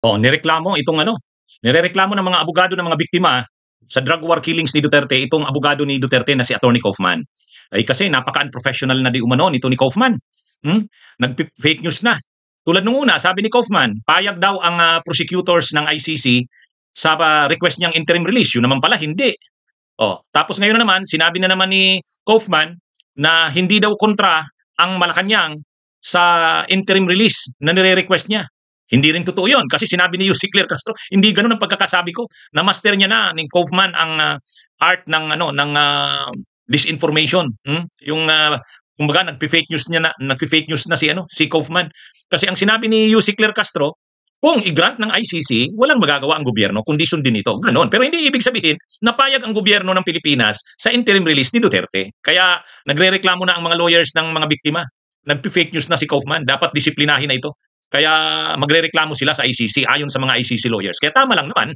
Oh, nirereklamo ng mga abogado ng mga biktima sa drug war killings ni Duterte itong abogado ni Duterte na si Attorney Kaufman. Ay kasi napaka-unprofessional na di umano nito ni Kaufman. Nag-fake news na. Tulad nung una, sabi ni Kaufman, payag daw ang prosecutors ng ICC sa request niyang interim release. Yun naman pala, hindi. Oh, tapos ngayon na naman, sinabi na naman ni Kaufman na hindi daw kontra ang Malacanang sa interim release na nire-request niya. Hindi rin totoo yun kasi sinabi ni Yussi Claire Castro, hindi ganoon ang pagkakasabi ko. Na master niya na ni Kaufman ang art ng disinformation. Yung kumbaga nagpi-fake news na si Kaufman. Kasi ang sinabi ni Yussi Claire Castro, kung i-grant ng ICC, walang magagawa ang gobyerno kundi sundin ito. Ganon. Pero hindi ibig sabihin na payag ang gobyerno ng Pilipinas sa interim release ni Duterte. Kaya nagrereklamo na ang mga lawyers ng mga biktima. Nagpi-fake news na si Kaufman. Dapat disiplinahin na ito. Kaya magrereklamo sila sa ICC ayon sa mga ICC lawyers. Kaya tama lang naman